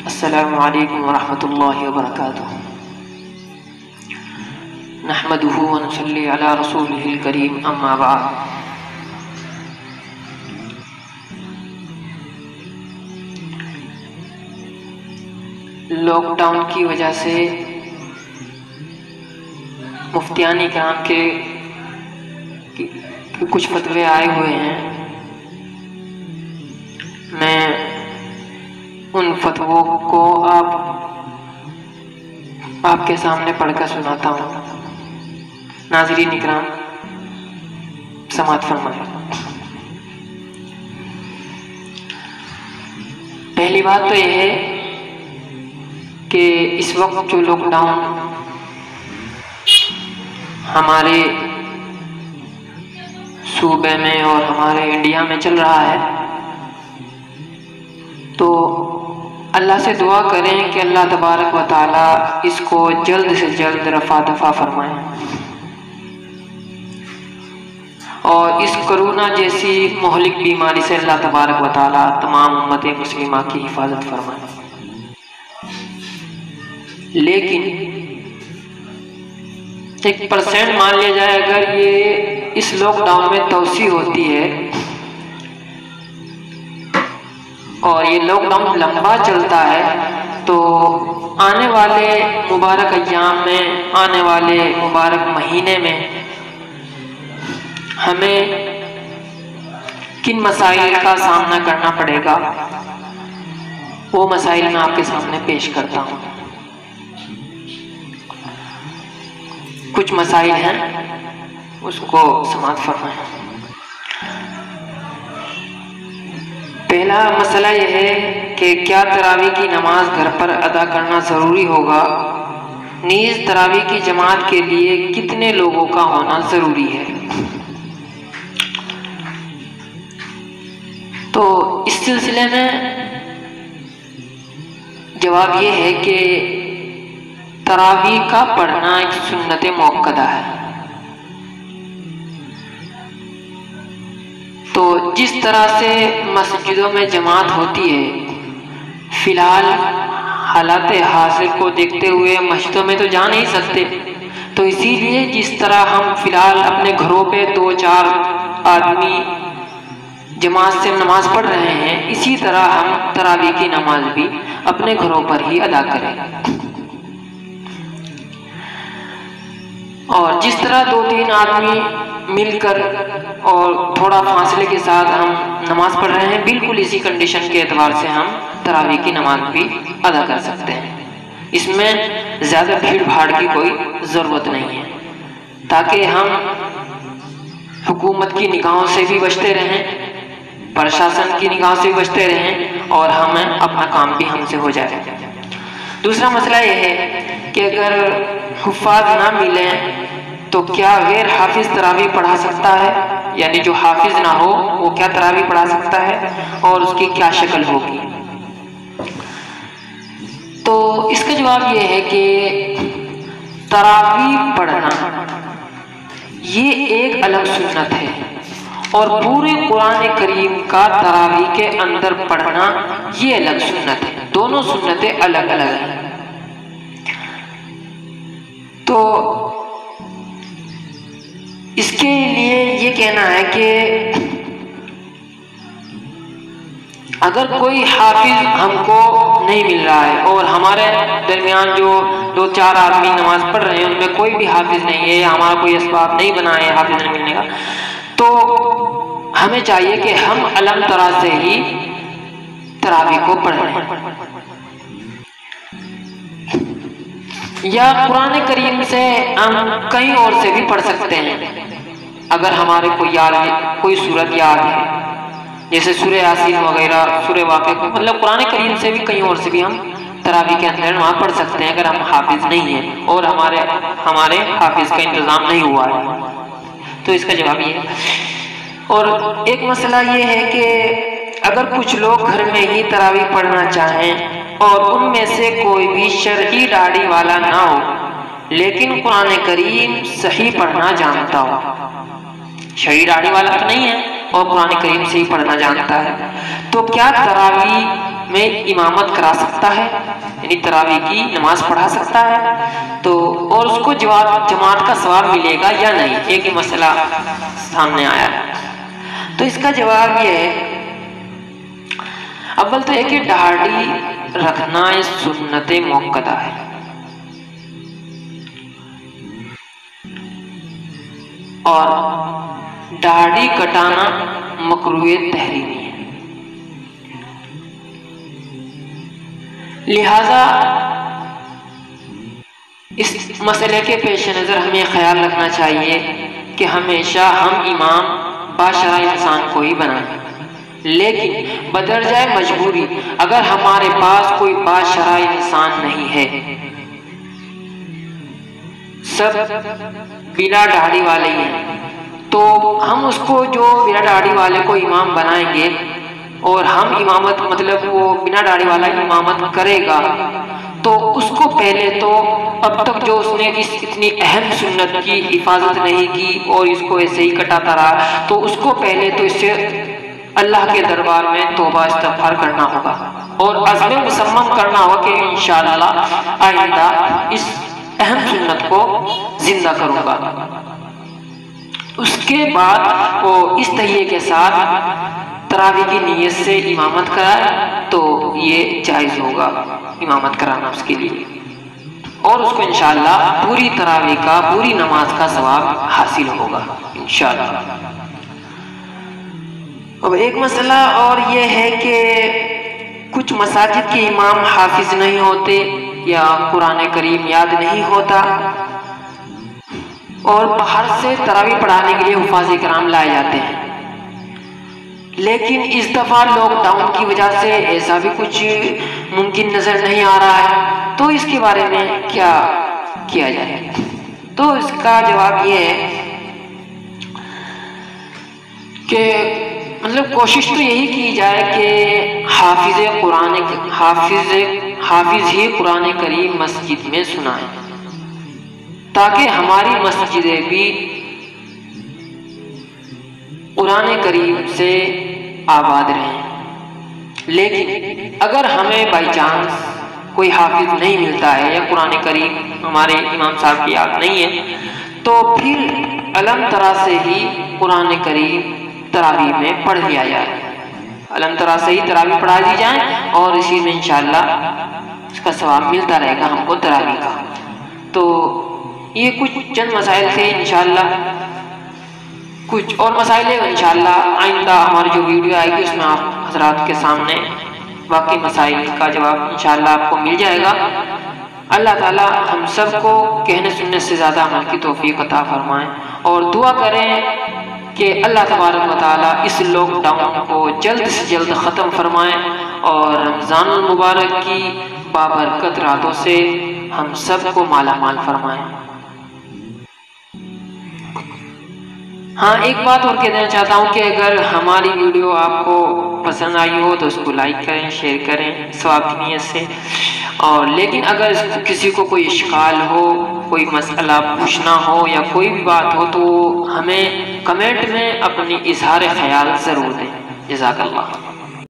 السلام علیکم ورحمۃ اللہ وبرکاتہ۔ نحمدہ ونصلی علی رسولہ الکریم، اما بعد۔ لاک ڈاؤن کی وجہ سے مفتیان کرام کے کچھ فتوے آئے ہوئے ہیں، میں ان فتووں کو آپ کے سامنے پڑھ کر سناتا ہوں۔ ناظرین اکرام سماعت فرمائیں۔ پہلی بات تو یہ ہے کہ اس وقت جو لاک ڈاؤن ہمارے صوبے میں اور ہمارے انڈیا میں چل رہا ہے، تو اللہ سے دعا کریں کہ اللہ تبارک و تعالی اس کو جلد سے جلد رفع دفع فرمائیں اور اس کرونا جیسی مہلک بیماری سے اللہ تبارک و تعالی تمام امت مسلمہ کی حفاظت فرمائیں۔ لیکن 1% مان لیا جائے، اگر یہ اس لاک ڈاؤن میں توسیع ہوتی ہے اور یہ لاک ڈاؤن لمبا چلتا ہے، تو آنے والے مبارک ایام میں، آنے والے مبارک مہینے میں ہمیں کن مسائل کا سامنا کرنا پڑے گا، وہ مسائل میں آپ کے سامنے پیش کرتا ہوں۔ کچھ مسائل ہیں، اس کو سماعت فرمائیں۔ پہلا مسئلہ یہ ہے کہ کیا تراویح کی نماز گھر پر ادا کرنا ضروری ہوگا؟ نیز تراویح کی جماعت کے لیے کتنے لوگوں کا ہونا ضروری ہے؟ تو اس سلسلے میں جواب یہ ہے کہ تراویح کا پڑھنا ایک سنت موقدہ ہے۔ تو جس طرح سے مسجدوں میں جماعت ہوتی ہے، فی الحال حالات حاضر کو دیکھتے ہوئے مسجدوں میں تو جا نہیں سکتے، تو اسی لیے جس طرح ہم فی الحال اپنے گھروں پہ 2-4 آدمی جماعت سے نماز پڑھ رہے ہیں، اسی طرح ہم تراویح کی نماز بھی اپنے گھروں پر ہی ادا کریں، اور جس طرح 2-3 آدمی مل کر اور تھوڑا فاصلے کے ساتھ ہم نماز پڑھ رہے ہیں، بالکل اسی کنڈیشن کے اعتبار سے ہم تراویح کی نماز بھی ادا کر سکتے ہیں۔ اس میں زیادہ بھیڑ بھاڑ کی کوئی ضرورت نہیں ہے، تاکہ ہم حکومت کی نگاہوں سے بھی بچتے رہیں، پرشاسن کی نگاہوں سے بھی بچتے رہیں، اور ہمیں اپنا کام بھی ہم سے ہو جائے۔ دوسرا مسئلہ یہ ہے کہ اگر حفاظ نہ ملیں تو کیا غیر حافظ تراویح پڑھا سکتا ہے؟ یعنی جو حافظ نہ ہو وہ کیا تراویح پڑھا سکتا ہے، اور اس کی کیا شکل ہوگی؟ تو اس کا جواب یہ ہے کہ تراویح پڑھنا یہ ایک الگ سنت ہے، اور پورے قرآن کریم کا تراویح کے اندر پڑھنا یہ الگ سنت ہے، دونوں سنتیں الگ الگ ہیں۔ تو اس کے لیے یہ کہنا ہے کہ اگر کوئی حافظ ہم کو نہیں مل رہا ہے، اور ہمارے درمیان جو 2-4 آدمی نماز پڑھ رہے ہیں ان میں کوئی بھی حافظ نہیں ہے، یا ہمارا کوئی اسباب نہیں بنا ہے حافظ نہیں ملنے کا، تو ہمیں چاہیے کہ ہم علم طرح سے ہی تراویح کو پڑھیں، یا قرآن کریم سے ہم کہیں اور سے بھی پڑھ سکتے ہیں۔ اگر ہمارے کوئی سورت یاد ہے، جیسے سورہ یاسین وغیرہ، سورہ واقعہ، مطلب قرآن کریم سے بھی کہیں اور سے بھی ہم تراویح کے اندر وہاں پڑھ سکتے ہیں، اگر ہم حافظ نہیں ہیں اور ہمارے حافظ کا انتظام نہیں ہوا ہے۔ تو اس کا جواب یہ ہے۔ اور ایک مسئلہ یہ ہے کہ اگر کچھ لوگ گھر میں ہی تراویح پڑھنا چاہیں اور ان میں سے کوئی بھی شرعی داڑھی والا نہ ہو، لیکن قرآن کریم صحیح پڑھنا جانتا ہو، شرعی داڑھی والا تو نہیں ہے اور قرآن کریم سے ہی پڑھنا جانتا ہے، تو کیا تراویح میں امامت کرا سکتا ہے؟ یعنی تراویح کی نماز پڑھا سکتا ہے تو اور اس کو جماعت کا ثواب ملے گا یا نہیں؟ ایک مسئلہ سامنے آیا ہے۔ تو اس کا جواب یہ ہے، اول تو ہے کہ داڑھی رکھنا یہ سنت موقدہ ہے، اور داڑھی کٹانا مکروہ تحریمی ہے۔ لہذا اس مسئلے کے پیش نظر ہمیں خیال رکھنا چاہیے کہ ہمیشہ ہم امام باشرع انسان کو ہی بنائیں، لیکن بدرجہ مجبوری اگر ہمارے پاس کوئی باشرع انسان نہیں ہے، سب بنا داڑھی والے ہیں، تو ہم اس کو جو بنا داڑھی والے کو امام بنائیں گے اور ہم امامت مطلب وہ بنا داڑھی والا امامت کرے گا، تو اس کو پہلے تو اب تک جو اس نے اس اتنی اہم سنت کی حفاظت نہیں کی اور اس کو ایسے ہی کٹاتا رہا، تو اس کو پہلے تو اس سے اللہ کے دربار میں توبہ استغفار کرنا ہوگا اور عزم مصمم کرنا ہوگا کہ انشاءاللہ آئندہ اس اہم سنت کو زندہ کروں گا۔ اس کے بعد وہ اس تہیے کے ساتھ تراویح کی نیت سے امامت کرائے تو یہ جائز ہوگا امامت کرانا اس کے لیے، اور اس کو انشاءاللہ پوری تراویح کا پوری نماز کا ثواب حاصل ہوگا انشاءاللہ۔ اب ایک مسئلہ اور یہ ہے کہ کچھ مساجد کے امام حافظ نہیں ہوتے یا قرآن کریم یاد نہیں ہوتا، اور باہر سے تراویح پڑھانے کے لیے حفاظ کرام لائے جاتے ہیں، لیکن اس دفعہ لاک ڈاؤن کی وجہ سے ایسا بھی کچھ ممکن نظر نہیں آ رہا ہے، تو اس کے بارے میں کیا کیا جائے؟ تو اس کا جواب یہ ہے کہ مطلب کوشش تو یہی کی جائے کہ حافظ ہی قرآن کریم مسجد میں سنائیں، تاکہ ہماری مسجدیں بھی قرآن کریم سے آباد رہیں۔ لیکن اگر ہمیں بائی چانس کوئی حافظ نہیں ملتا ہے یا قرآن کریم ہمارے امام صاحب کی یاد نہیں ہے، تو پھر علم ترا سے ہی قرآن کریم تراویح میں پڑھ لیا جائے، علم ترا سے ہی تراویح پڑھا دی جائیں، اور اسی میں انشاءاللہ اس کا ثواب ملتا رہے گا ہم کو تراویح کا۔ تو یہ کچھ چند مسائل تھے، انشاءاللہ کچھ اور مسائل ہیں، انشاءاللہ آئندہ ہماری جو ویڈیو آئے گی اس میں آپ حضرات کے سامنے باقی مسائل کا جواب انشاءاللہ آپ کو مل جائے گا۔ اللہ تعالیٰ ہم سب کو کہنے سننے سے زیادہ عمل کی توفیق عطا فرمائیں، اور دعا کریں کہ اللہ تبارک و تعالیٰ اس لاک ڈاؤن کو جلد سے جلد ختم فرمائیں اور رمضان المبارک کی بابرکت راتوں سے ہم سب کو مالا مال فرمائیں۔ ہاں ایک بات اور کہنا چاہتا ہوں کہ اگر ہماری ویڈیو آپ کو پسند آئی ہو تو اس کو لائک کریں، شیئر کریں ثواب کی نیت سے، اور لیکن اگر کسی کو کوئی اشکال ہو، کوئی مسئلہ پوچھنا ہو یا کوئی بھی بات ہو تو ہمیں کمنٹ میں اپنی اظہار خیال ضرور دیں۔ جزاک اللہ۔